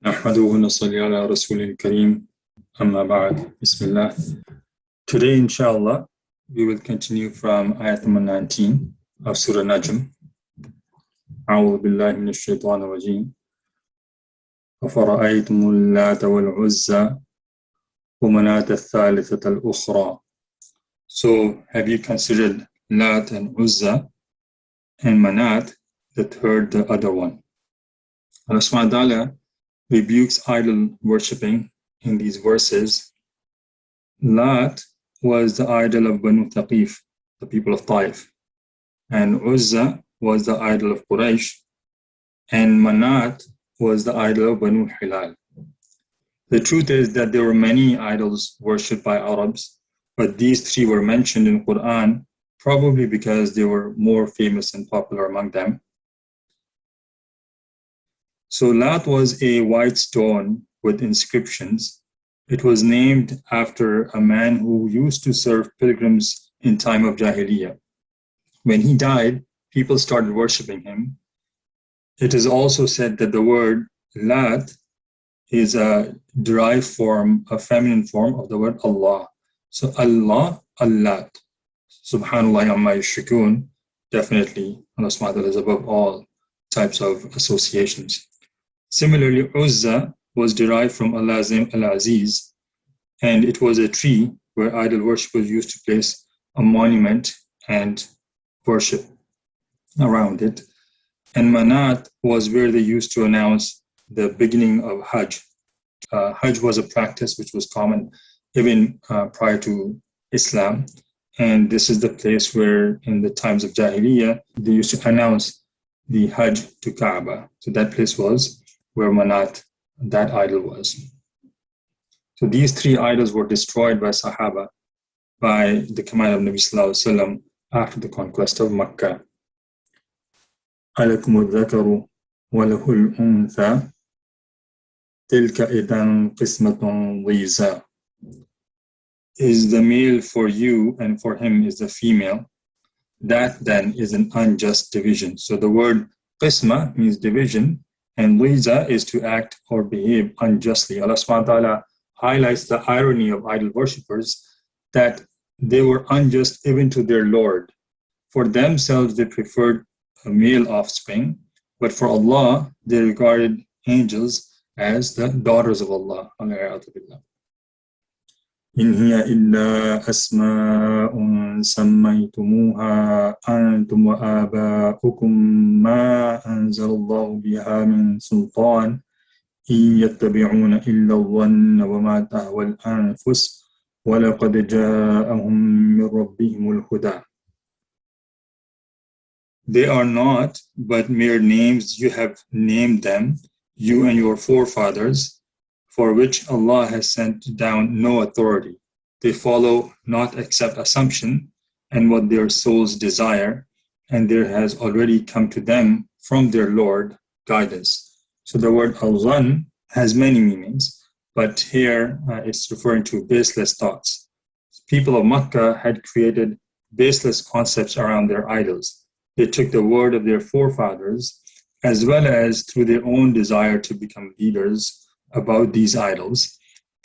نحمده ونصلي على رسول الكريم أما بعد بسم الله. Today inshallah we will continue from ayat number 19 of Surah Najm. أعوذ بالله من الشيطان الرجيم. أفرأيتم اللات والعزى ومناة الثالثة الأخرى. So have you considered Lat and Uzza and Manat, the third, the other one? Allah subhanahu wa ta'ala rebukes idol worshipping in these verses. Lat was the idol of Banu Thaqif, the people of Taif, and Uzza was the idol of Quraysh, and Manat was the idol of Banu Hilal. The truth is that there were many idols worshipped by Arabs, but these three were mentioned in Quran probably because they were more famous and popular among them. So Lat was a white stone with inscriptions. It was named after a man who used to serve pilgrims in time of Jahiliyyah. When he died, people started worshipping him. It is also said that the word Lat is a derived form, a feminine form of the word Allah. So Allah, Allat. Subhanallah amma yushrikun. Definitely, Allah subhanahu wa ta'ala is above all types of associations. Similarly, Uzza was derived from Al-Nazm, Al-Aziz, and it was a tree where idol worshippers used to place a monument and worship around it. And Manat was where they used to announce the beginning of Hajj. Hajj was a practice which was common even prior to Islam. And this is the place where in the times of Jahiliyyah, they used to announce the Hajj to Kaaba. So that place was where Manat, that idol was. So these three idols were destroyed by Sahaba by the command of Nabi Sallallahu Alaihi Wasallam after the conquest of Makkah. أَلَكُمُ الذَّكَرُ وَلَهُ الْأُنْثَى تِلْكَ إِذًا قِسْمَةٌ ضِيزَى. Is the male for you and for him is the female. That then is an unjust division. So the word qisma means division, and liza is to act or behave unjustly. Allah subhanahu wa ta'ala highlights the irony of idol worshippers that they were unjust even to their Lord. For themselves, they preferred a male offspring, but for Allah, they regarded angels as the daughters of Allah. إن هي إلا أسماء سميتموها أنتم وآباؤكم ما أنزل الله بها من سلطان إن يتبعون إلا الظن وما تهوى الأنفس ولقد جاءهم من ربهم الهدى. They are not but mere names you have named them, you and your forefathers, for which Allah has sent down no authority. They follow not except assumption and what their souls desire, and there has already come to them from their Lord guidance. So the word al-zan has many meanings, but here it's referring to baseless thoughts. People of Makkah had created baseless concepts around their idols. They took the word of their forefathers as well as through their own desire to become leaders about these idols.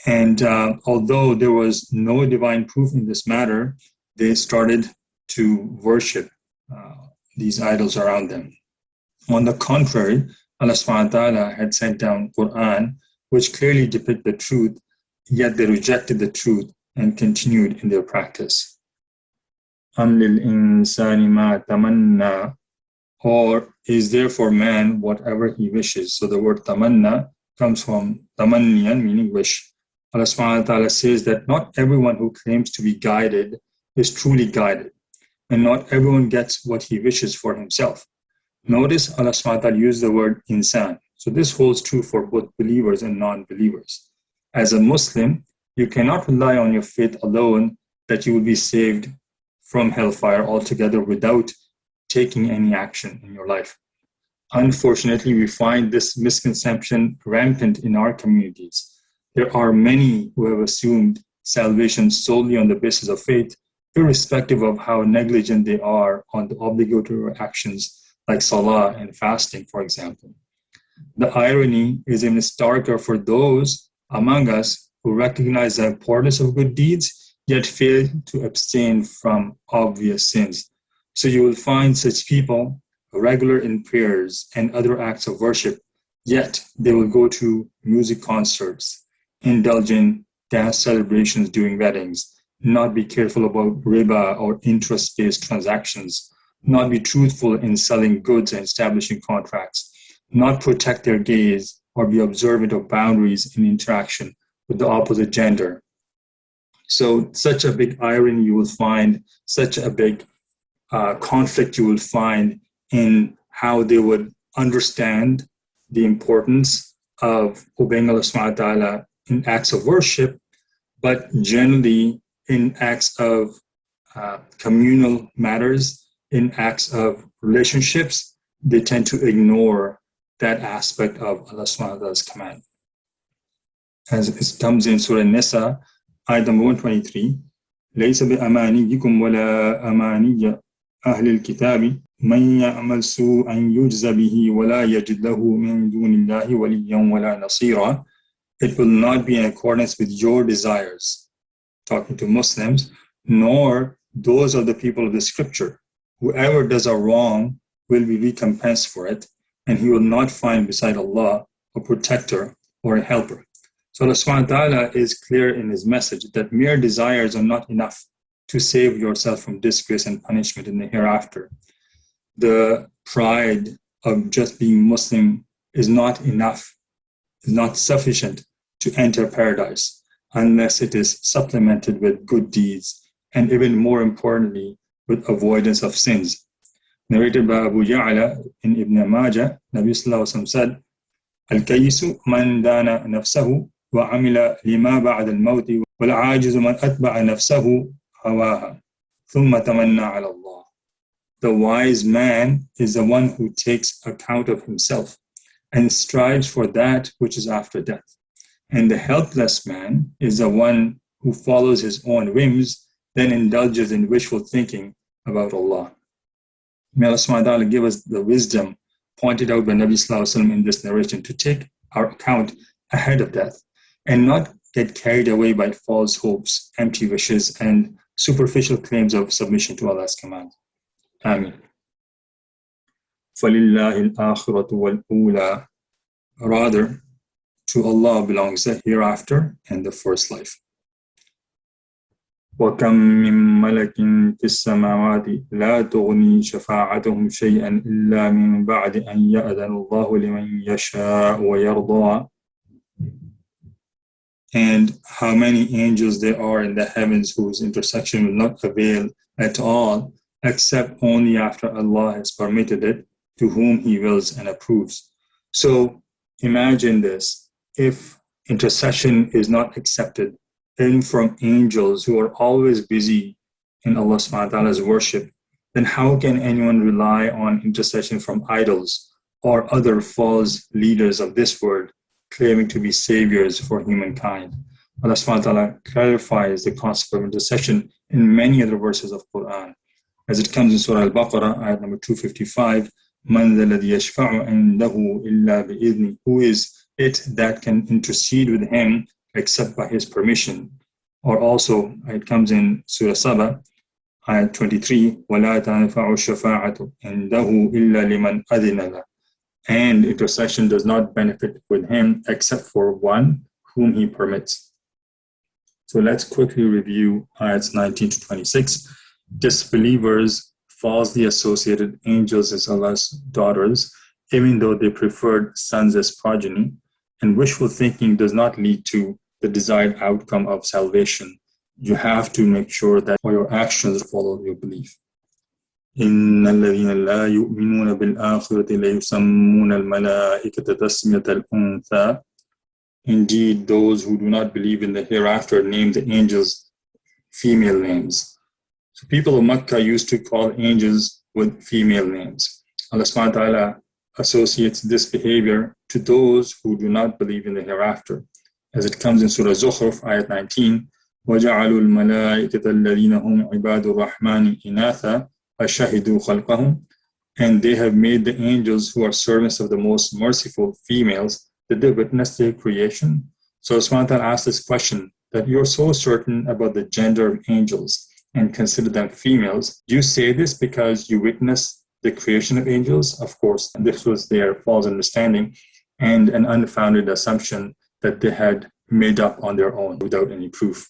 And although there was no divine proof in this matter, they started to worship these idols around them. On the contrary, Allah subhanahu wa ta'ala had sent down Quran, which clearly depict the truth, yet they rejected the truth and continued in their practice. أَمْ لِلْإِنسَانِ مَا تَمَنَّى. Or is there for man whatever he wishes? So the word tamanna comes from tamanniyan, meaning wish. Allah subhanahu wa ta'ala says that not everyone who claims to be guided is truly guided, and not everyone gets what he wishes for himself. Notice Allah subhanahu wa ta'ala used the word insan. So this holds true for both believers and non-believers. As a Muslim, you cannot rely on your faith alone that you will be saved from hellfire altogether without taking any action in your life. Unfortunately, we find this misconception rampant in our communities. There are many who have assumed salvation solely on the basis of faith, irrespective of how negligent they are on the obligatory actions like salah and fasting, for example. The irony is even starker for those among us who recognize the importance of good deeds, yet fail to abstain from obvious sins. So you will find such people regular in prayers and other acts of worship, yet they will go to music concerts, indulge in dance celebrations during weddings, not be careful about riba or interest-based transactions, not be truthful in selling goods and establishing contracts, not protect their gaze or be observant of boundaries in interaction with the opposite gender. So such a big irony you will find, such a big conflict you will find in how they would understand the importance of obeying Allah subhanahu wa ta'ala in acts of worship, but generally in acts of communal matters, in acts of relationships, they tend to ignore that aspect of Allah subhanahu wa ta'ala's command. As it comes in Surah Nisa, ayat number 123, لَيْسَ بِأَمَانِيِّكُمْ وَلَا أَمَانِيَّ أَهْلِ الْكِتَابِ مَنْ يَعْمَلْ سُوءًا يُجْزَ بِهِ وَلَا يَجِدْ لَهُ مِنْ دُونِ اللَّهِ وَلِيًّا وَلَا نَصِيرًا. It will not be in accordance with your desires, talking to Muslims, nor those of the people of the scripture. Whoever does a wrong will be recompensed for it, and he will not find beside Allah a protector or a helper. So Allah subhanahu wa ta'ala is clear in his message that mere desires are not enough to save yourself from disgrace and punishment in the hereafter. The pride of just being Muslim is not enough, is not sufficient to enter paradise unless it is supplemented with good deeds, and even more importantly, with avoidance of sins. Narrated by Abu Ya'la in Ibn Majah, Nabi Sallallahu Alaihi Wasallam said, Al-Kayyisu man dana nafsahu wa amila lima ba'd al-mawti wal-ajizu man atba'a nafsahu hawaha thumma tamanna ala Allah. The wise man is the one who takes account of himself and strives for that which is after death. And the helpless man is the one who follows his own whims, then indulges in wishful thinking about Allah. May Allah subhanahu wa ta'ala give us the wisdom pointed out by Nabi Sallallahu Alaihi Wasallam in this narration to take our account ahead of death and not get carried away by false hopes, empty wishes, and superficial claims of submission to Allah's command. Ameen. فَلِلَّهِ الْآخِرَةُ وَالْأُولَى. Rather, to Allah belongs the hereafter and the first life. وَكَمْ مِنْ مَلَكٍ فِي السَّمَاوَاتِ لَا تُغْنِي شَفَاعَتُهُمْ شَيْئًا إِلَّا مِنْ بَعْدِ أَنْ يَأْذَنَ اللَّهُ لِمَنْ يَشَاءُ وَيَرْضَى. And how many angels there are in the heavens whose intercession will not avail at all, except only after Allah has permitted it to whom He wills and approves. So imagine this, if intercession is not accepted, even from angels who are always busy in Allah subhanahu wa ta'ala's worship, then how can anyone rely on intercession from idols or other false leaders of this world claiming to be saviors for humankind? Allah subhanahu wa ta'ala clarifies the concept of intercession in many other verses of Quran. As it comes in Surah Al-Baqarah, ayat number 255, مَنْ ذَا الَّذِي يَشْفَعُ عِنْدَهُ إِلَّا بِإِذْنِهِ. Who is it that can intercede with him except by his permission? Or also, it comes in Surah Saba, ayat 23, وَلَا تَنْفَعُ الشَّفَاعَةُ عِنْدَهُ إِلَّا لِمَنْ أَذِنَ لَهُ. And intercession does not benefit with him except for one whom he permits. So let's quickly review ayats 19 to 26. Disbelievers falsely associated angels as Allah's daughters, even though they preferred sons as progeny, and wishful thinking does not lead to the desired outcome of salvation. You have to make sure that all your actions follow your belief. إِنَّ الَّذِينَ لَا يُؤْمِنُونَ بِالْآخِرَةِ لَيُسَمُّونَ الْمَلَائِكَةَ تَسْمِيَةَ الْأُنثَى. Indeed, those who do not believe in the hereafter name the angels female names. So people of Makkah used to call angels with female names. Allah subhanahu wa ta'ala associates this behavior to those who do not believe in the hereafter. As it comes in Surah Zukhruf, ayat 19, وَجَعَلُوا الْمَلَائِكَةَ الَّذِينَ هُمْ عِبَادُ الرَّحْمَنِ إِنَاثًا أَشَهِدُوا خَلْقَهُم. And they have made the angels who are servants of the most merciful females. Did they witness their creation? So Safwatul asked this question, that you're so certain about the gender of angels and consider them females. Do you say this because you witnessed the creation of angels? Of course, this was their false understanding and an unfounded assumption that they had made up on their own without any proof.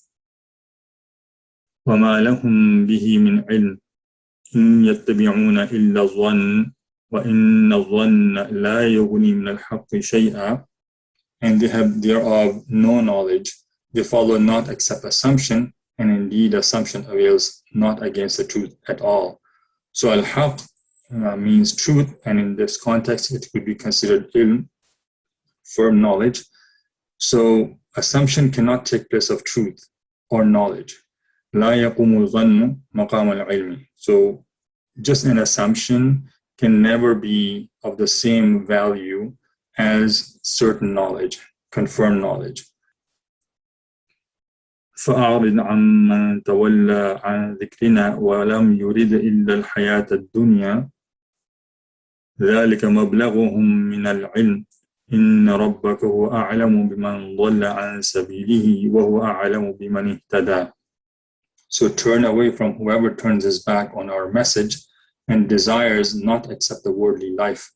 وَمَا لَهُم بِهِ مِنْ عِلْمٍ إِنْ يَتَّبِعُونَ إِلَّا الظَّنَّ وَإِنَّ الظَّنَّ لَا يُغْنِي مِنَ الْحَقِّ شَيْئًا. And they have thereof no knowledge. They follow not except assumption, and indeed assumption avails not against the truth at all. So al-haq means truth, and in this context it could be considered ilm, firm knowledge. So assumption cannot take place of truth or knowledge. لا يقوم الظن مقام العلم. So just an assumption can never be of the same value as certain knowledge, confirmed knowledge. فأعرض عمن تولى عن ذكرنا ولم يرد إلا الحياة الدنيا ذلك مبلغهم من العلم إن ربك هو أعلم بمن ضل عن سبيله وهو أعلم بمن اهتدى. So turn away from whoever turns his back on our message and desires not accept the worldly life.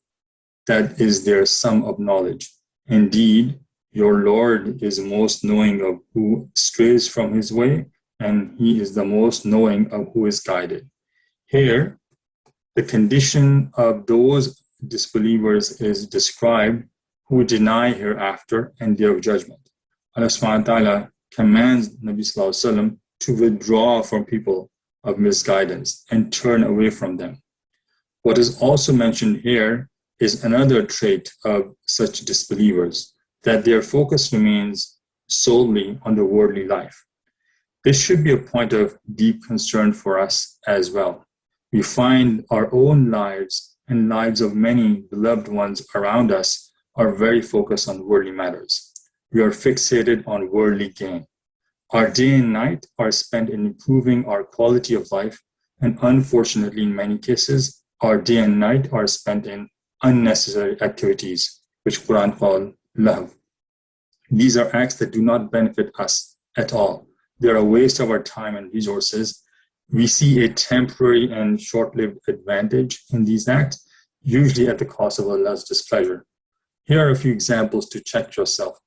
That is their sum of knowledge. Indeed, your Lord is most knowing of who strays from his way, and he is the most knowing of who is guided. Here, the condition of those disbelievers is described who deny hereafter and day of judgment. Allah subhanahu wa ta'ala commands Nabi sallallahu alaihi wasallam to withdraw from people of misguidance and turn away from them. What is also mentioned here is another trait of such disbelievers, that their focus remains solely on the worldly life. This should be a point of deep concern for us as well. We find our own lives and lives of many beloved ones around us are very focused on worldly matters. We are fixated on worldly gain. Our day and night are spent in improving our quality of life, and unfortunately, in many cases, our day and night are spent in unnecessary activities, which Quran calls lahv. These are acts that do not benefit us at all. They are a waste of our time and resources. We see a temporary and short-lived advantage in these acts, usually at the cost of Allah's displeasure. Here are a few examples to check yourself.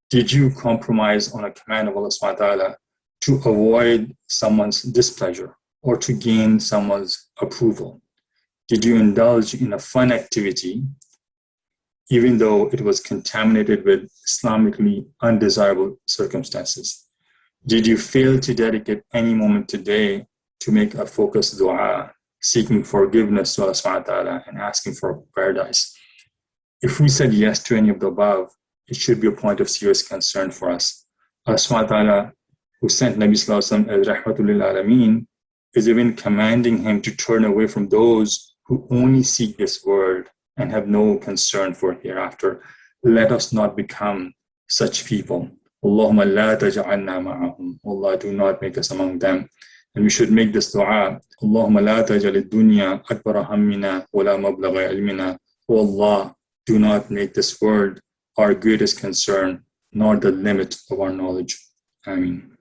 Did you compromise on a command of Allah subhanahu wa ta'ala to avoid someone's displeasure or to gain someone's approval? Did you indulge in a fun activity even though it was contaminated with Islamically undesirable circumstances? Did you fail to dedicate any moment today to make a focused dua, seeking forgiveness to Allah subhanahu wa ta'ala and asking for paradise? If we said yes to any of the above, it should be a point of serious concern for us. Allah subhanahu wa ta'ala, who sent Nabi sallallahu alaihi wasallam as rahmatul lil alameen, is even commanding him to turn away from those who only seek this world and have no concern for hereafter. Let us not become such people. Allahumma la taj'alna ma'ahum. Allah, do not make us among them. And we should make this dua. Allahumma la taj'al ad-dunya akbara hammina wa la mablagha ilmina. O Allah, do not make this world our greatest concern, nor the limit of our knowledge. Ameen.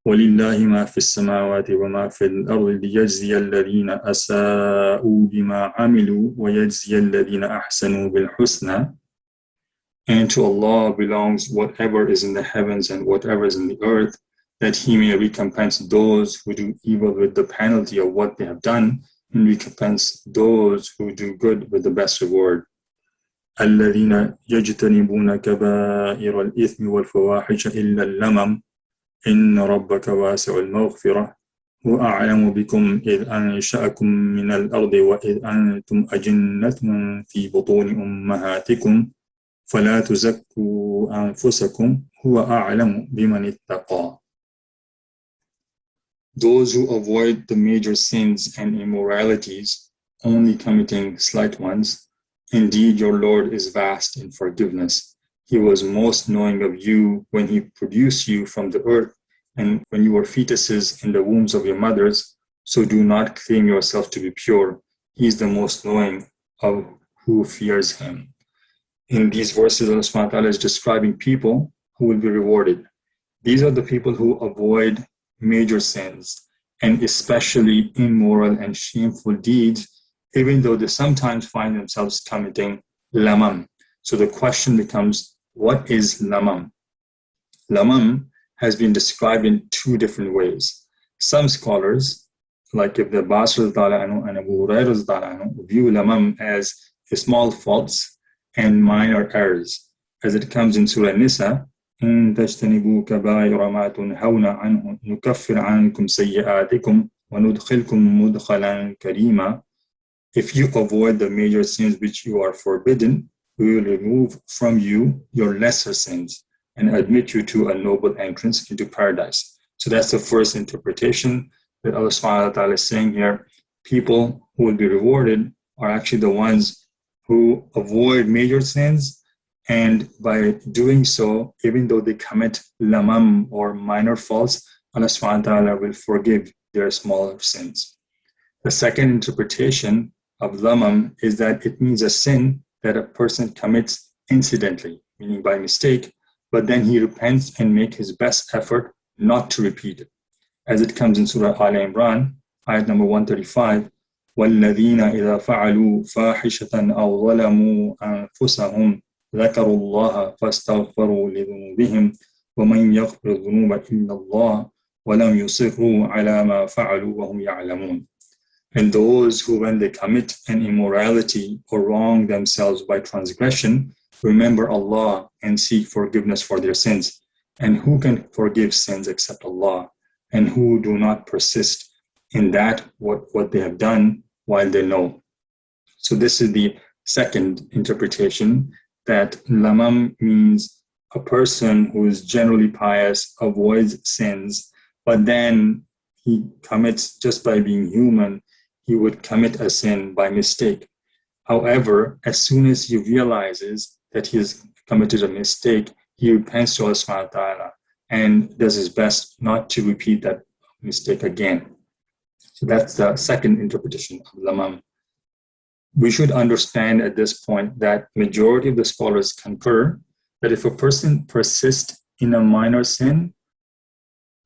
وَلِلَّهِ مَا فِي السَّمَاوَاتِ وَمَا فِي الْأَرْضِ لِيَجْزِيَ الَّذِينَ أَسَاءُوا بِمَا عَمِلُوا وَيَجْزِيَ الَّذِينَ أَحْسَنُوا بِالْحُسْنَى. And to Allah belongs whatever is in the heavens and whatever is in the earth, that He may recompense those who do evil with the penalty of what they have done, and recompense those who do good with the best reward. الَّذِينَ يَجْتَنِبُونَ كَبَائِرَ الْإِثْمِ وَالْفَوَاحِشَ إِلَّا اللَّمَمَ إن ربك واسع المغفرة هو أعلم بكم إذ أنشأكم من الأرض وإذ أنتم أجنة في بطون أمهاتكم فلا تزكوا أنفسكم هو أعلم بمن اتقى. Those who avoid the major sins and immoralities, only committing slight ones, indeed your Lord is vast in forgiveness. He was most knowing of you when He produced you from the earth and when you were fetuses in the wombs of your mothers. So do not claim yourself to be pure. He is the most knowing of who fears him. In these verses, Allah subhanahu wa ta'ala is describing people who will be rewarded. These are the people who avoid major sins, and especially immoral and shameful deeds, even though they sometimes find themselves committing lamam. So the question becomes, what is lamam? Lamam has been described in two different ways. Some scholars, like Ibn Abbas and Abu Hurairah, view lamam as small faults and minor errors, as it comes in Surah Nisa, إن تجتنبوا كبائر ما تنهون عنه نكفر عنكم سيئاتكم وندخلكم مدخلا كريما. If you avoid the major sins which you are forbidden, we will remove from you your lesser sins and admit you to a noble entrance into paradise. So that's the first interpretation that Allah subhanahu wa ta'ala is saying here. People who will be rewarded are actually the ones who avoid major sins, and by doing so, even though they commit lamam or minor faults, Allah subhanahu wa ta'ala will forgive their smaller sins. The second interpretation of lamam is that it means a sin that a person commits incidentally, meaning by mistake, but then he repents and makes his best effort not to repeat it. As it comes in Surah Al-Imran, ayat number 135, وَالَّذِينَ إِذَا فَعَلُوا فَاحِشَةً أَوْ ظَلَمُوا أَنفُسَهُمْ ذكروا الله فاستغفروا لذنوبهم ومن يغفر الذنوب إلا الله ولم يصروا على ما فعلوا وهم يعلمون. And those who, when they commit an immorality or wrong themselves by transgression, remember Allah and seek forgiveness for their sins. And who can forgive sins except Allah? And who do not persist in that what they have done while they know. So this is the second interpretation, that lamam means a person who is generally pious, avoids sins, but then he commits, just by being human, he would commit a sin by mistake. However, as soon as he realizes that he has committed a mistake, he repents to Allah subhanahu wa ta'ala and does his best not to repeat that mistake again. So that's the second interpretation of lamam. We should understand at this point that majority of the scholars concur that if a person persists in a minor sin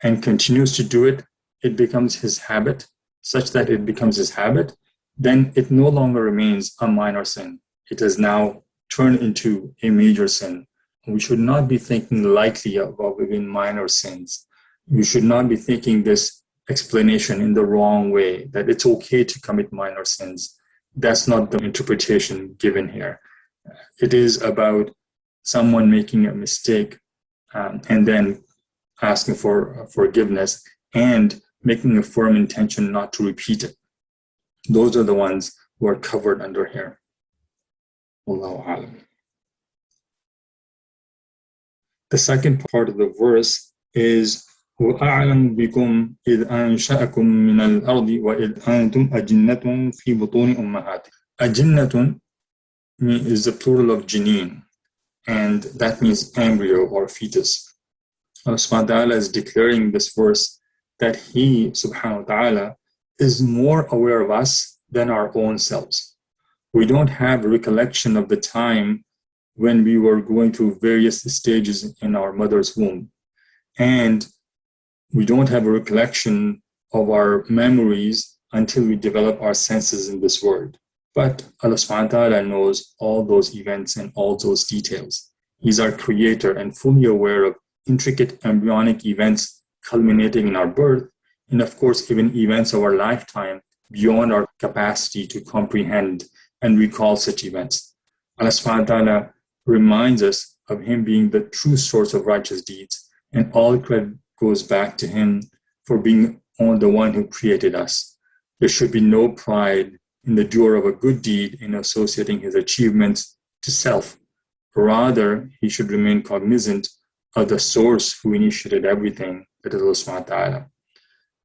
and continues to do it, it becomes his habit, such that it becomes his habit, then it no longer remains a minor sin. It has now turned into a major sin. We should not be thinking lightly about even minor sins. We should not be thinking this explanation in the wrong way, that it's okay to commit minor sins. That's not the interpretation given here. It is about someone making a mistake and then asking for forgiveness and making a firm intention not to repeat it. Those are the ones who are covered under here. Wallahu a'lam. The second part of the verse is وَأَعْلَمُ بِكُمْ إِذْ أَنْشَأَكُمْ مِنَ الْأَرْضِ وَإِذْ أَنْتُمْ أَجِنَّةٌ فِي بُطُونِ أُمَّهَاتِكُمْ. Ajinnatun is the plural of jineen, and that means embryo or fetus. Allah subhanahu wa ta'ala is declaring this verse that He subhanahu wa ta'ala is more aware of us than our own selves. We don't have recollection of the time when we were going through various stages in our mother's womb. And we don't have a recollection of our memories until we develop our senses in this world. But Allah subhanahu wa ta'ala knows all those events and all those details. He's our creator and fully aware of intricate embryonic events culminating in our birth, and of course even events of our lifetime beyond our capacity to comprehend and recall such events. Allah subhanahu wa ta'ala reminds us of Him being the true source of righteous deeds, and all credit goes back to Him for being the one who created us. There should be no pride in the doer of a good deed in associating his achievements to self. Rather, he should remain cognizant of the source who initiated everything, that is Allah subhanahu wa ta'ala.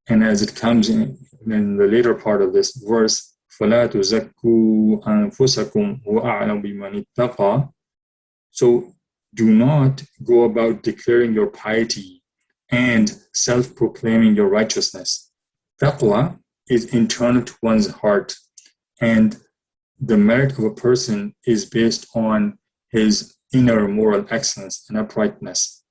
And as it comes in the later part of this verse, فَلَا تُزَكُّوا أَنفُسَكُمْ وَأَعْلَمُ بِمَنِ اتَّقَى. So do not go about declaring your piety and self-proclaiming your righteousness. Taqwa is internal to one's heart, And the merit of a person is based on his inner moral excellence and uprightness.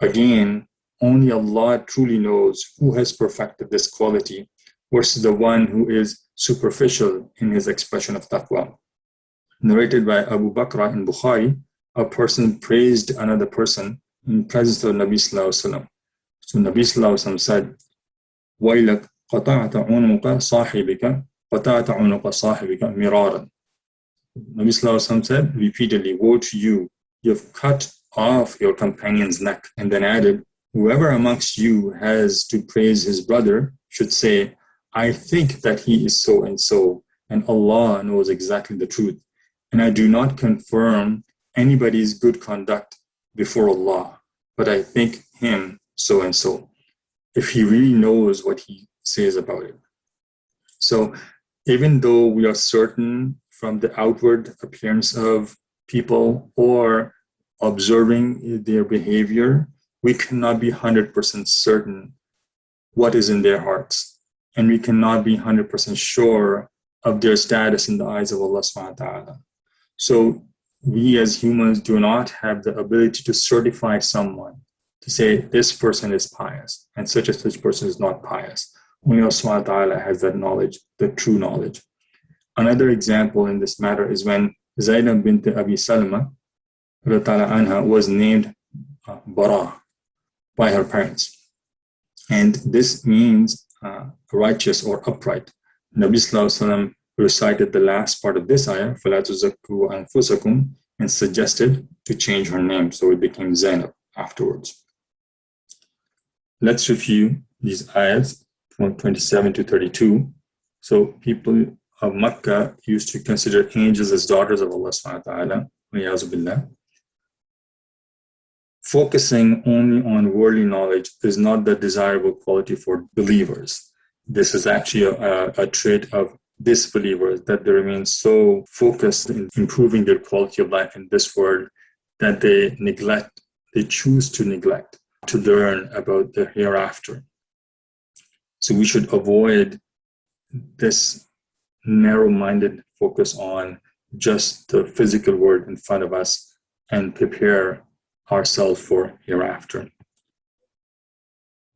Again, only Allah truly knows who has perfected this quality versus the one who is superficial in his expression of taqwa. Narrated by Abu Bakr in Bukhari, a person praised another person in presence of Nabi Sallallahu Alaihi Wasallam. So Nabi Sallallahu Alaihi Wasallam said, وَيْلَكْ قَطَعْتَ عُنُقَ صَاحِبِكَ قَطَعْتَ عُنُقَ صَاحِبِكَ مِرَارًا. Nabi Sallallahu Alaihi Wasallam said repeatedly, woe to you, you've cut off your companion's neck. And then added, whoever amongst you has to praise his brother should say, I think that he is so and so, and Allah knows exactly the truth. And I do not confirm anybody's good conduct before Allah, but I think him so and so, if he really knows what he says about it. So even though we are certain from the outward appearance of people or observing their behavior, we cannot be 100% certain what is in their hearts. And we cannot be 100% sure of their status in the eyes of Allah subhanahu wa ta'ala. So we as humans do not have the ability to certify someone, to say this person is pious and such person is not pious. Only Allah subhanahu wa ta'ala has that knowledge, the true knowledge. Another example in this matter is when Zainab bint Abi Salama anha was named Bara by her parents. And this means righteous or upright. Nabi Sallallahu Alaihi Wasallam recited the last part of this ayah, فَلَا تُزَكُّوا أَنفُسَكُمْ, and suggested to change her name. So it became Zainab afterwards. Let's review these ayahs from 27 to 32. So people of Makkah used to consider angels as daughters of Allah subhanahu wa ta'ala. Billah. Focusing only on worldly knowledge is not the desirable quality for believers. This is actually a trait of disbelievers, that they remain so focused in improving their quality of life in this world that they choose to neglect to learn about the hereafter. So we should avoid this narrow-minded focus on just the physical world in front of us and prepare ourselves for hereafter.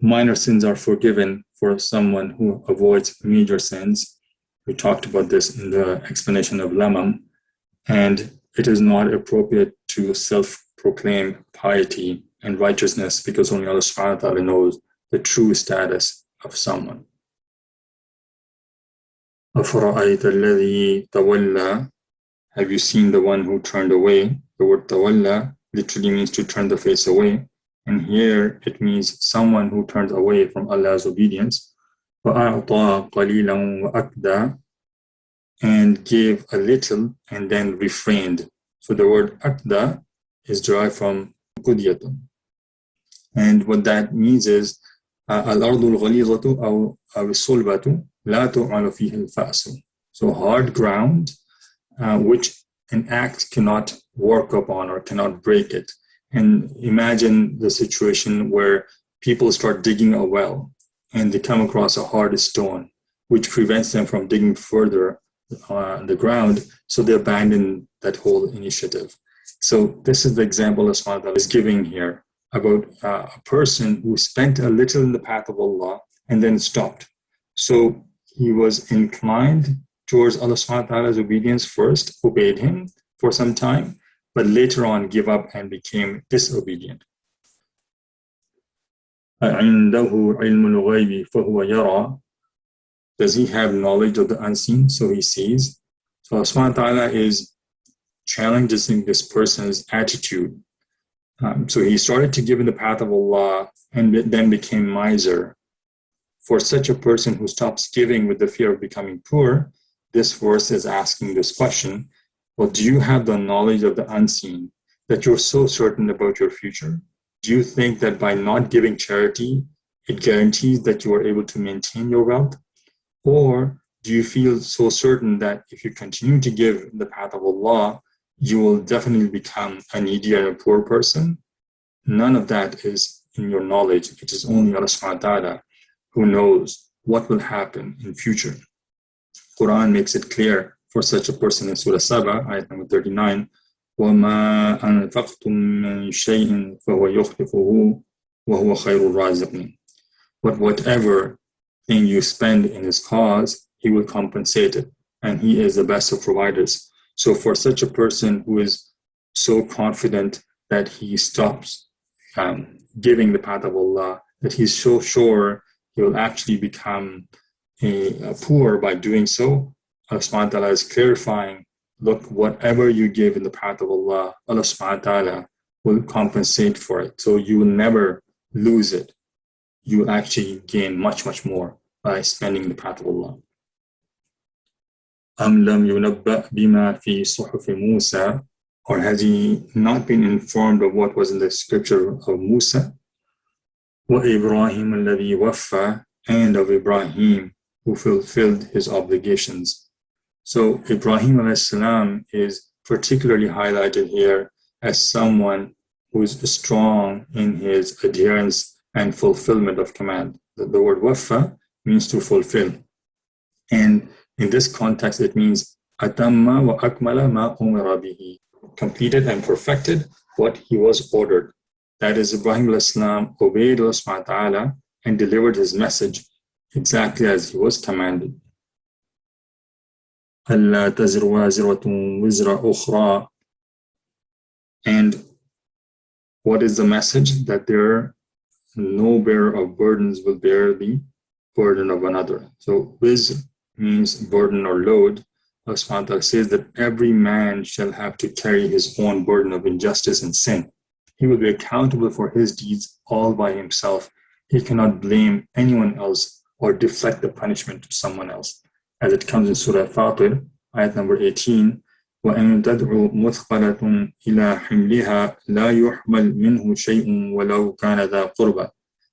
Minor sins are forgiven for someone who avoids major sins. We talked about this in the explanation of Lamam, and it is not appropriate to self-proclaim piety and righteousness because only Allah subhanahu wa ta'ala knows the true status of someone. أَفَرَأَيْتَ الَّذِي تَوَلَّى, have you seen the one who turned away? The word tawalla literally means to turn the face away. And here it means someone who turns away from Allah's obedience. وَأَعْطَى قَلِيلًا وَأَكْدَى, and gave a little and then refrained. So the word akda is derived from qudiyatun. And what that means is al-ardu al-ghalizatu aw as-sulbatu la tu'alu fiha al-fa'su. So hard ground which an axe cannot work upon or cannot break it. And imagine the situation where people start digging a well and they come across a hard stone which prevents them from digging further on the ground, so they abandon that whole initiative. So this is the example Allah is giving here about a person who spent a little in the path of Allah and then stopped. So he was inclined towards Allah subhanahu wa ta'ala's obedience first, obeyed him for some time, but later on gave up and became disobedient. أَعِنْدَهُ عِلْمُ الْغَيْبِ فَهُوَ يَرَى, does he have knowledge of the unseen, so he sees? So Allah subhanahu wa ta'ala is challenging this person's attitude. So he started to give in the path of Allah and then became miser. For such a person who stops giving with the fear of becoming poor, this verse is asking this question: well, do you have the knowledge of the unseen, that you're so certain about your future? Do you think that by not giving charity, it guarantees that you are able to maintain your wealth? Or do you feel so certain that if you continue to give in the path of Allah, you will definitely become a needy and a poor person? None of that is in your knowledge. It is only Allah subhanahu wa ta'ala who knows what will happen in future. Quran makes it clear for such a person in Surah Saba, ayat number 39, وَمَا أَنفَقْتُم مِّن شَيْءٍ فَهُوَ يُخْلِفُهُ وَهُوَ خَيْرُ الرَّازِقِينَ. But whatever thing you spend in His cause, He will compensate it, and He is the best of providers. So for such a person who is so confident that he stops giving the path of Allah, that he's so sure he will actually become poor by doing so, Allah subhanahu wa ta'ala is clarifying, look, whatever you give in the path of Allah, Allah subhanahu wa ta'ala will compensate for it. So you will never lose it. You will actually gain much, much more by spending the path of Allah. أَمْ لَمْ يُنَبَّأْ بِمَا فِي صُحُفِ مُوسَى, or has he not been informed of what was in the scripture of Musa? وَإِبْرَاهِيمَ الَّذِي وَفَّى, and of Ibrahim, who fulfilled his obligations. So Ibrahim alayhi is particularly highlighted here as someone who is strong in his adherence and fulfillment of command. The word wafa means to fulfill. And in this context, it means atamma wa akmala ma umira bihi, completed and perfected what he was ordered. That is, Ibrahim alayhi obeyed Allah subhanahu wa ta'ala and delivered his message exactly as he was commanded. أَلَّا تَزِرُ وَازِرَةٌ وِزْرَ أُخْرَى. And what is the message? That there no bearer of burdens will bear the burden of another. So wizr means burden or load. Allah subhanahu wa ta'ala says that every man shall have to carry his own burden of injustice and sin. He will be accountable for his deeds all by himself. He cannot blame anyone else or deflect the punishment to someone else. As it comes in Surah Fatir, ayat number 18, وَأَن تَدْعُ مُثْقَلَةٌ إِلَى حِمْلِهَا لَا يُحْمَلْ مِنْهُ شَيْءٌ وَلَوْ كَانَ ذَا قُرْبَى.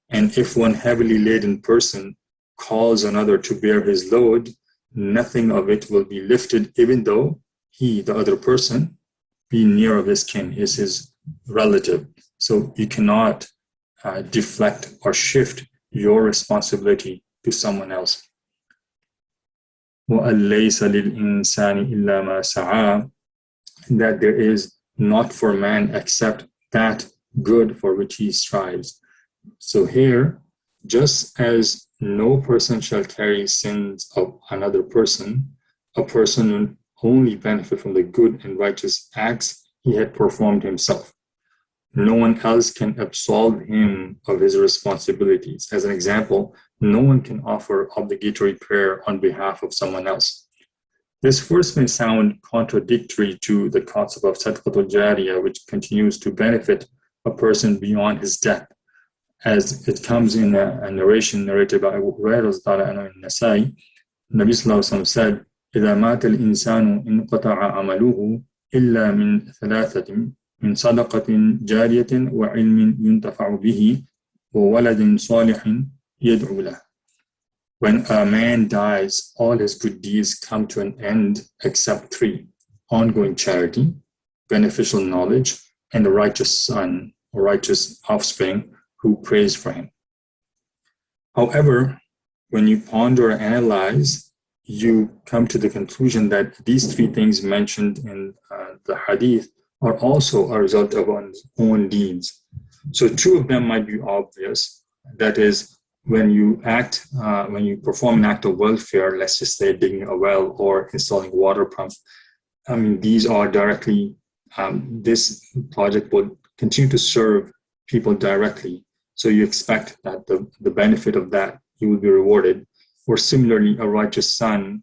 And if one heavily laden person calls another to bear his load, nothing of it will be lifted, even though he, the other person, be near of his kin, is his relative. So you cannot deflect or shift your responsibility to someone else. وَأَلَّيْسَ لِلْإِنسَانِ إِلَّا مَا سَعَى, that there is not for man except that good for which he strives. So here, just as no person shall carry sins of another person, a person will only benefit from the good and righteous acts he had performed himself. No one else can absolve him of his responsibilities. As an example, no one can offer obligatory prayer on behalf of someone else. This first may sound contradictory to the concept of Safwatul, which continues to benefit a person beyond his death, as it comes in a narration narrated by Abu Hurairah in Nasai. Nabi Sallallahu Alaihi Wasallam said, إِذَا مَاتَ الْإِنسَانُ إِنْقَطَعَ عَمَلُهُ إِلَّا مِنْ ثَلَاثَةٍ من صدقة جارية وعلم ينتفع به وولد صالح يدعو له. When a man dies, all his good deeds come to an end except three: ongoing charity, beneficial knowledge, and a righteous son or righteous offspring who prays for him. However, when you ponder and analyze, you come to the conclusion that these three things mentioned in the hadith are also a result of one's own deeds. So two of them might be obvious. That is, when you perform an act of welfare, let's just say digging a well or installing water pumps, these are directly, this project will continue to serve people directly. So you expect that the benefit of that, you will be rewarded. Or similarly, a righteous son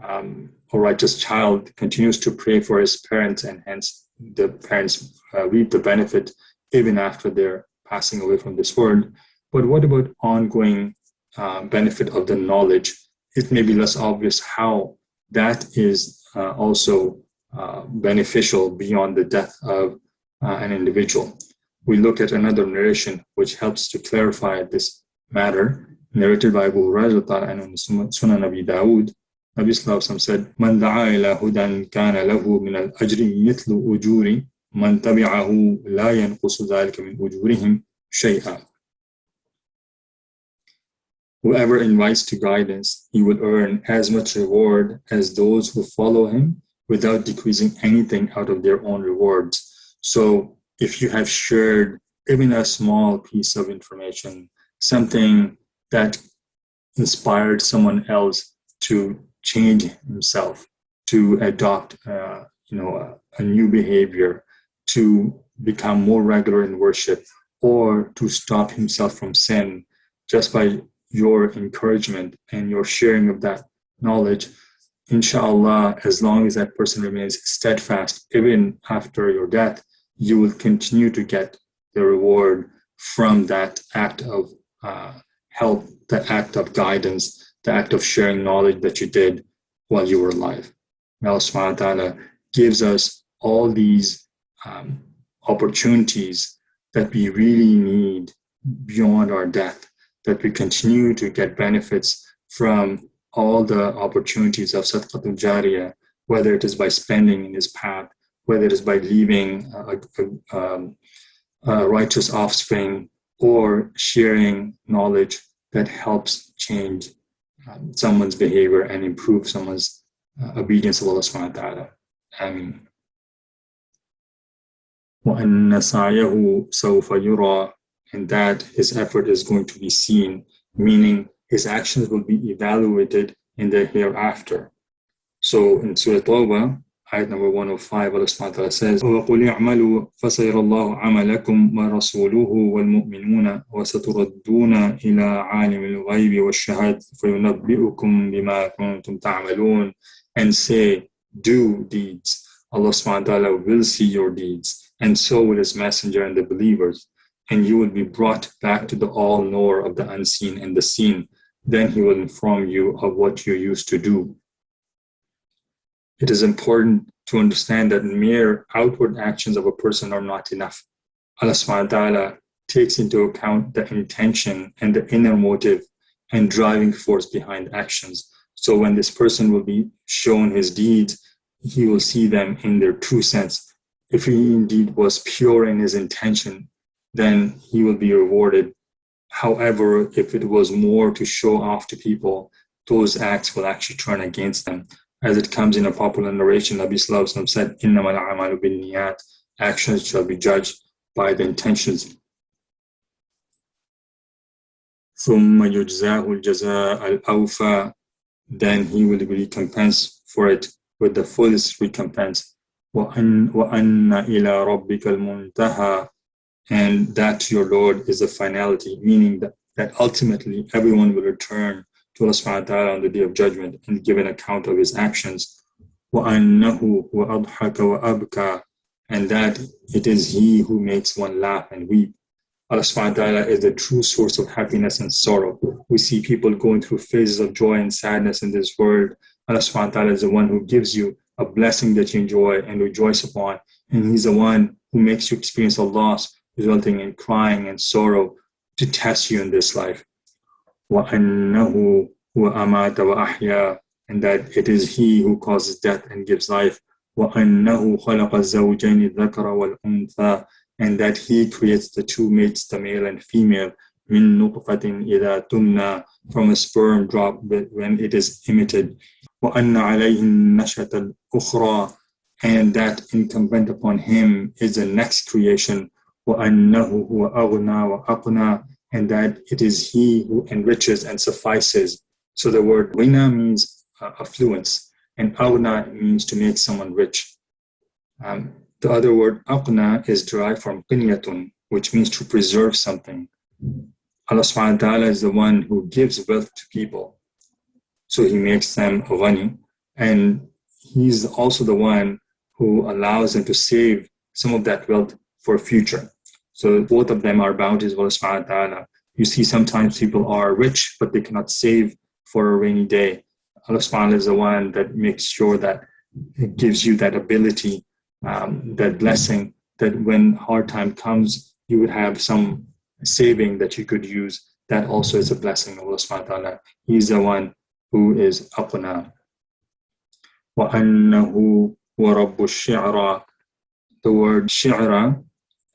or righteous child continues to pray for his parents, and hence the parents reap the benefit even after they're passing away from this world. But what about ongoing benefit of the knowledge? It may be less obvious how that is also beneficial beyond the death of an individual. We look at another narration which helps to clarify this matter, narrated by Abu Hurairah in Sunan Abi Dawood. Nabi Sallallahu Alaihi Wasallam said, "Man da'a ila hudan kana lahu min al-ajri mithlu ujuri man tabi'ahu la yanqusu dhalika min ujurihim shay'a." Whoever invites to guidance, he will earn as much reward as those who follow him without decreasing anything out of their own rewards. So if you have shared even a small piece of information, something that inspired someone else to change himself, to adopt a new behavior, to become more regular in worship, or to stop himself from sin, just by your encouragement and your sharing of that knowledge, inshallah, as long as that person remains steadfast, even after your death, you will continue to get the reward from that act of help, the act of guidance, the act of sharing knowledge that you did while you were alive. May Allah subhanahu wa ta'ala gives us all these opportunities that we really need beyond our death, that we continue to get benefits from all the opportunities of Safwatul Jariyah, whether it is by spending in his path, whether it is by leaving a righteous offspring, or sharing knowledge that helps change someone's behavior and improve someone's obedience of Allah subhanahu wa ta'ala. Ameen. وَأَنَّ سَعْيَهُ سَوْفَ يُرَى, and that his effort is going to be seen, meaning his actions will be evaluated in the hereafter. So in Surah Tawbah, ayat number 105, Allah subhanahu wa ta'ala says, وَقُلِ اعْمَلُوا فَسَيَرَ اللَّهُ عَمَلَكُمْ وَرَسُولُهُ وَالْمُؤْمِنُونَ وَسَتُرَدُّونَ إِلَىٰ عَالِمِ الْغَيْبِ وَالشَّهَادَةِ فَيُنَبِّئُكُم بِمَا كُنتُمْ تَعْمَلُونَ, and say, do deeds. Allah subhanahu wa ta'ala will see your deeds, and so will his messenger and the believers, and you will be brought back to the all-knower of the unseen and the seen. Then he will inform you of what you used to do. It is important to understand that mere outward actions of a person are not enough. Allah subhanahu wa ta'ala takes into account the intention and the inner motive and driving force behind actions. So when this person will be shown his deeds, he will see them in their true sense. If he indeed was pure in his intention, then he will be rewarded. However, if it was more to show off to people, those acts will actually turn against them. As it comes in a popular narration, Nabi Sallallahu Alaihi Wasallam said, إِنَّمَا الْأَعْمَالُ بِالنِّيَّاتِ, actions shall be judged by the intentions. ثُمَّ يُجْزَاهُ الْجَزَاءَ الْأَوْفَى, then he will be recompensed for it with the fullest recompense. وَأَنَّ إِلَىٰ رَبِّكَ الْمُنْتَهَى, and that to your Lord is the finality, meaning that ultimately everyone will return to Allah subhanahu wa ta'ala on the day of judgment and give an account of his actions. وَأَنَّهُ وَأَضْحَكَ وَأَبْكَى, and that it is he who makes one laugh and weep. Allah subhanahu wa ta'ala is the true source of happiness and sorrow. We see people going through phases of joy and sadness in this world. Allah subhanahu wa ta'ala is the one who gives you a blessing that you enjoy and rejoice upon, and he's the one who makes you experience a loss resulting in crying and sorrow to test you in this life. وَأَنَّهُ وَأَمَاتَ وَأَحْيَا, and that it is he who causes death and gives life. وَأَنَّهُ خَلَقَ الزَّوْجَيْنِ الذَّكَرَ وَالْأُنثَى, and that he creates the two mates, the male and female, مِن نُطْفَةٍ إِذَا تُمْنَى, from a sperm drop when it is emitted. وَأَنَّ عَلَيْهِ النَّشَةَ الْأُخْرَى, and that incumbent upon him is the next creation. وَأَنَّهُ هُوَ أَغْنَى وَأَقْنَى, and that it is he who enriches and suffices. So the word ghina means affluence, and aghna means to make someone rich. The other word aqna is derived from qinyatun, which means to preserve something. Allah subhanahu wa ta'ala is the one who gives wealth to people, so he makes them ghani, and he's also the one who allows them to save some of that wealth for future. So both of them are bounties of Allah subhanahu wa ta'ala. You see sometimes people are rich, but they cannot save for a rainy day. Allah subhanahu wa ta'ala is the one that makes sure that it gives you that ability, that blessing, that when hard time comes, you would have some saving that you could use. That also is a blessing of Allah subhanahu wa ta'ala. He's the one who is aqna. وَأَنَّهُ وَرَبُّ الشِّعْرَى. The word shi'ra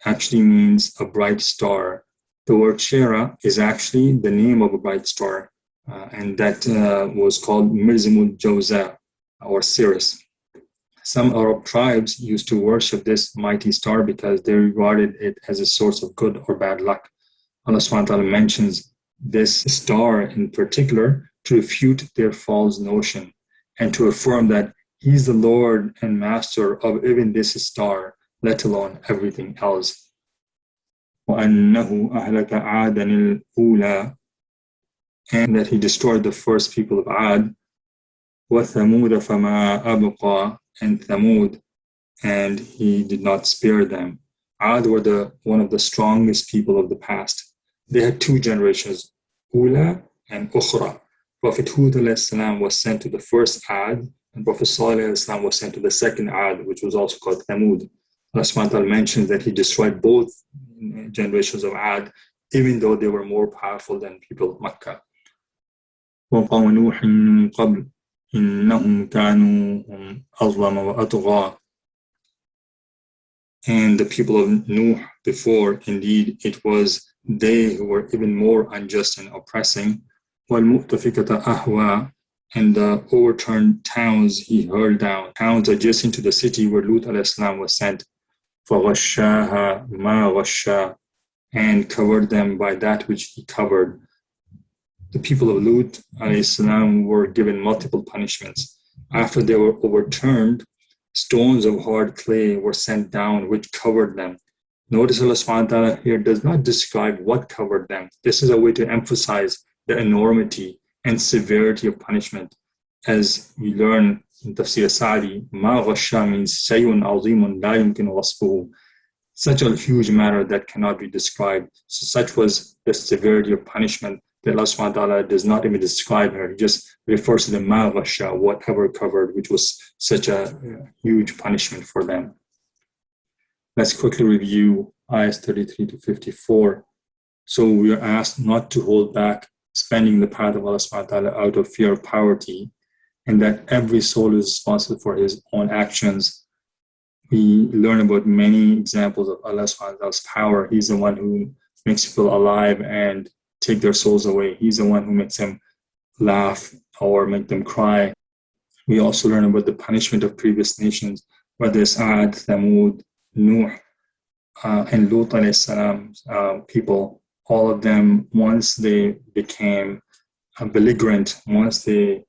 actually means a bright star. The word shira is actually the name of a bright star. and that was called Mirzimul Jawza or Sirius. Some Arab tribes used to worship this mighty star because they regarded it as a source of good or bad luck. Allah subhanahu wa ta'ala mentions this star in particular to refute their false notion and to affirm that He's the Lord and Master of even this star, let alone everything else. وَأَنَّهُ أَهْلَكَ عَادًا الْأُولَى, and that He destroyed the first people of Ad, وَثَمُودَ فَمَا أَبْقَى, and Thamud, and He did not spare them. Ad were one of the strongest people of the past. They had two generations, Ula and Ukhra. Prophet Hud was sent to the first Ad, and Prophet Salih was sent to the second Ad, which was also called Thamud. Allah subhanahu wa ta'ala mentions that He destroyed both generations of Ad, even though they were more powerful than people of Makkah. وَقَوْمَ نُوحٍ مِّن قَبْلِ إِنَّهُمْ كَانُوا أَظْلَمَ وَأَطْغَى. And the people of Nuh before, indeed, it was they who were even more unjust and oppressing. وَالْمُؤْتَفِكَةَ أَهْوَى, and the overturned towns He hurled down. Towns adjacent to the city where Lut was sent. فَغَشَّاهَا مَا غَشَّا, and covered them by that which He covered. The people of Lut were given multiple punishments. After they were overturned, stones of hard clay were sent down, which covered them. Notice Allah subhanahu wa ta'ala here does not describe what covered them. This is a way to emphasize the enormity and severity of punishment. As we learn in Tafseer Sa'di, Ma ghasha means shay'un azimun la yumkinu wasfuhu, such a huge matter that cannot be described. So such was the severity of punishment that Allah subhanahu wa ta'ala does not even describe here. He just refers to the ma ghasha, whatever covered, which was such a huge punishment for them. Let's quickly review ayahs 33 to 54. So we are asked not to hold back spending the path of Allah subhanahu wa ta'ala out of fear of poverty, and that every soul is responsible for his own actions. We learn about many examples of Allah subhanahu wa ta'ala's power. He's the one who makes people alive and take their souls away. He's the one who makes them laugh or make them cry. We also learn about the punishment of previous nations, whether it's Ad, Thamud, Nuh, and Lut alayhi salam's people. All of them, once they became belligerent, once they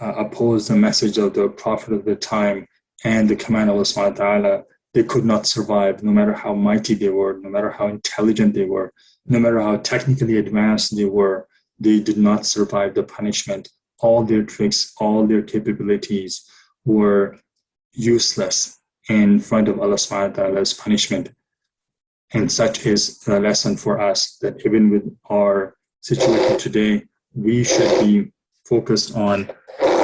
opposed the message of the Prophet of the time and the command of Allah subhanahu wa ta'ala, they could not survive, no matter how mighty they were, no matter how intelligent they were, no matter how technically advanced they were, they did not survive the punishment. All their tricks, all their capabilities were useless in front of Allah subhanahu wa ta'ala's punishment. And such is the lesson for us, that even with our situation today, we should be focused on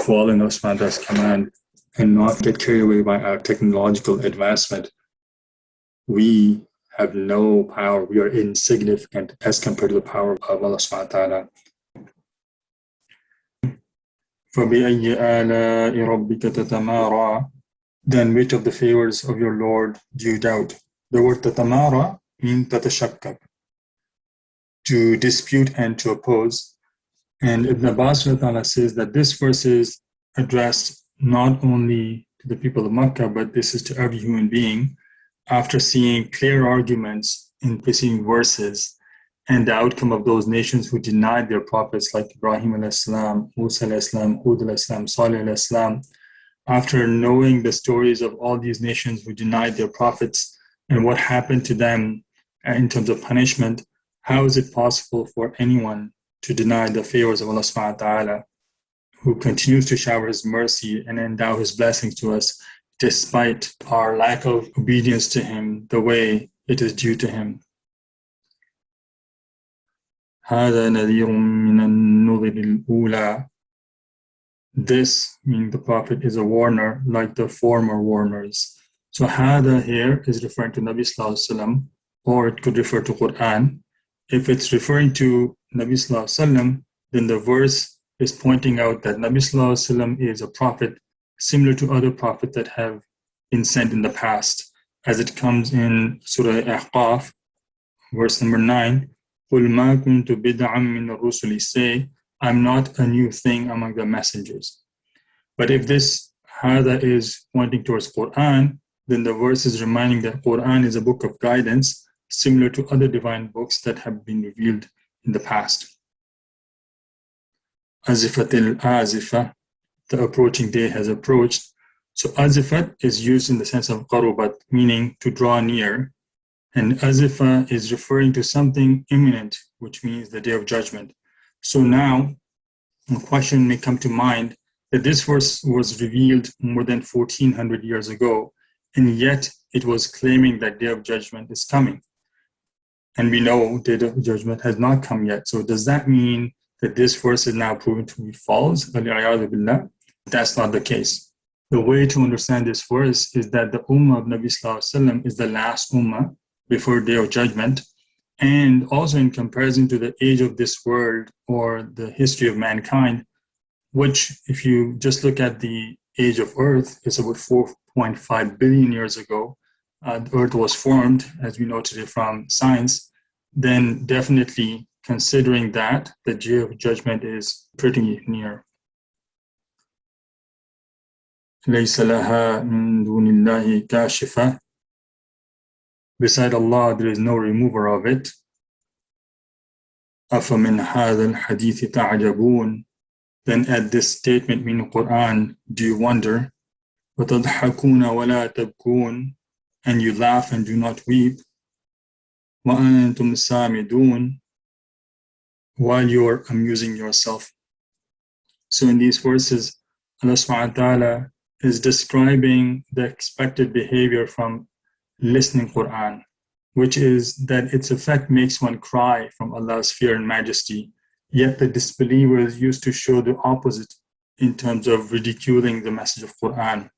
following Allah subhanahu wa ta'ala's command and not get carried away by our technological advancement. We have no power. We are insignificant as compared to the power of Allah subhanahu wa ta'ala. فَبِأَيِّ آلَاءِ رَبِّكَ تَتَمَارَى, then which of the favors of your Lord do you doubt? The word tatamara means tatashakkak, to dispute and to oppose. And Ibn Abbas says that this verse is addressed not only to the people of Makkah, but this is to every human being, after seeing clear arguments in preceding verses and the outcome of those nations who denied their prophets like Ibrahim alayhi salam, Musa alayhi salam, Hud alayhi salam, Salih alayhi salam. After knowing the stories of all these nations who denied their prophets and what happened to them in terms of punishment, how is it possible for anyone to deny the favors of Allah subhanahu wa ta'ala, who continues to shower His mercy and endow His blessings to us despite our lack of obedience to Him the way it is due to Him? هذا نذير من النذر الأولى. This, meaning the Prophet, is a warner like the former warners. So hada here is referring to Nabi Sallallahu Alaihi Wasallam, or it could refer to Quran. If it's referring to Nabi Sallallahu Alaihi Wasallam, then the verse is pointing out that Nabi Sallallahu Alaihi Wasallam is a prophet similar to other prophets that have been sent in the past, as it comes in Surah Ahqaf, verse number 9. قُلْ مَا كُنْتُ بِدْعًا مِنَ الرُّسُلِ, say, I'm not a new thing among the messengers. But if this hada is pointing towards Quran, then the verse is reminding that Quran is a book of guidance, similar to other divine books that have been revealed in the past. Azifatil azifa, the approaching day has approached. So azifat is used in the sense of qarubat, meaning to draw near. And azifa is referring to something imminent, which means the day of judgment. So now a question may come to mind that this verse was revealed more than 1400 years ago, and yet it was claiming that day of judgment is coming. And we know day of judgment has not come yet. So does that mean that this verse is now proven to be false? That's not the case. The way to understand this verse is that the Ummah of Nabi Sallallahu Alaihi Wasallam is the last Ummah before Day of Judgment, and also in comparison to the age of this world or the history of mankind, which if you just look at the age of Earth, is about 4.5 billion years ago. The Earth was formed, as we know today from science, then definitely considering that, the Day of Judgment is pretty near. لَيْسَ لَهَا مِن دُونِ اللَّهِ كَاشِفَةٌ. Beside Allah, there is no remover of it. أَفَمِنْ هَذَا الْحَدِيثِ تَعْجَبُونَ. Then at this statement in the Quran, do you wonder? وَتَضْحَكُونَ وَلَا تَبْكُونَ. And you laugh and do not weep. وَأَنْتُمْ سَامِدُونَ. While you are amusing yourself. So in these verses, Allah subhanahu wa ta'ala is describing the expected behavior from listening Quran, which is that its effect makes one cry from Allah's fear and majesty. Yet the disbelievers used to show the opposite in terms of ridiculing the message of Quran.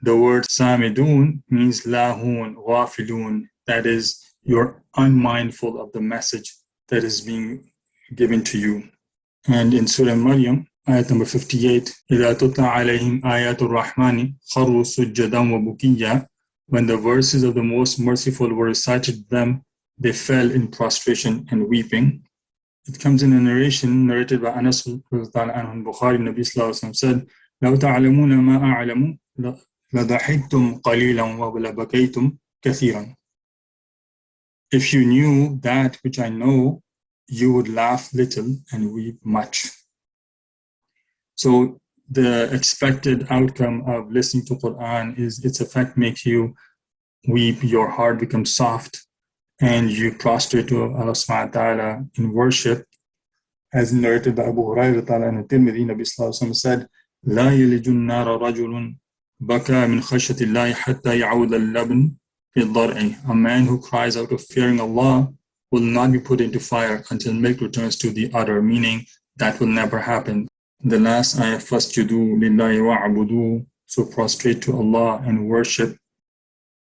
The word samidun means lahun, ghafilun, that is, you're unmindful of the message that is being given to you. And in Surah Maryam, ayat number 58, إِذَا تُتْلَى عَلَيْهِمْ آيَاتُ الرَّحْمَنِ خَرُّوا سُجَّدًا وَبُكِيًّا. When the verses of the Most Merciful were recited to them, they fell in prostration and weeping. It comes in a narration narrated by Anas in Bukhari. Nabi Sallallahu Alaihi Wasallam said, لَوْ تَعْلَمُونَ مَا أَعْلَمُ لَضَحِكْتُمْ قَلِيلًا وَلَبَكَيْتُمْ كَثِيرًا. If you knew that which I know, you would laugh little and weep much. So the expected outcome of listening to Quran is its effect makes you weep, your heart becomes soft, and you prostrate to Allah subhanahu wa ta'ala in worship. As narrated by Abu Hurairah ta'ala and Tirmidhi, Nabi Sallallahu Alaihi Wasallam said, لا يلج النار رجل بكى من خشية الله حتى يعود اللبن في الضرع. A man who cries out of fearing Allah will not be put into fire until milk returns to the udder, meaning that will never happen. The last ayah, فَاسْجُدُوا لِلَّهِ وَعْبُدُوا. So prostrate to Allah and worship.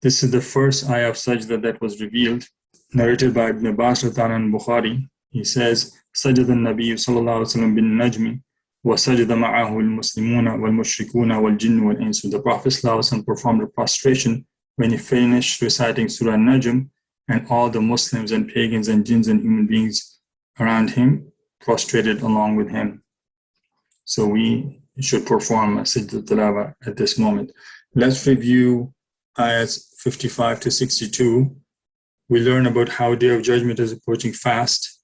This is the first ayah of sajda that was revealed, narrated by Ibn Abbas in Bukhari. He says, سجد النبي صلى الله عليه وسلم بالنجم وسجد معه المسلمون والمشركون والجن والإنس. The Prophet ﷺ performed a prostration when he finished reciting Surah Al-Najm, and all the Muslims and pagans and jinns and human beings around him prostrated along with him. So we should perform a sajda tilawa at this moment. Let's review ayahs 55 to 62. We learn about how Day of Judgment is approaching fast,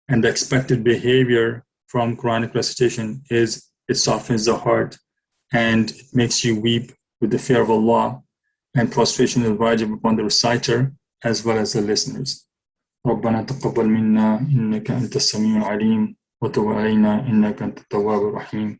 and the expected behavior from Quranic recitation is it softens the heart and it makes you weep with the fear of Allah, and prostration is wajib upon the reciter as well as the listeners. ربنا تقبل منا إنك أنت السميع العليم وتب علينا إنك أنت التواب الرحيم.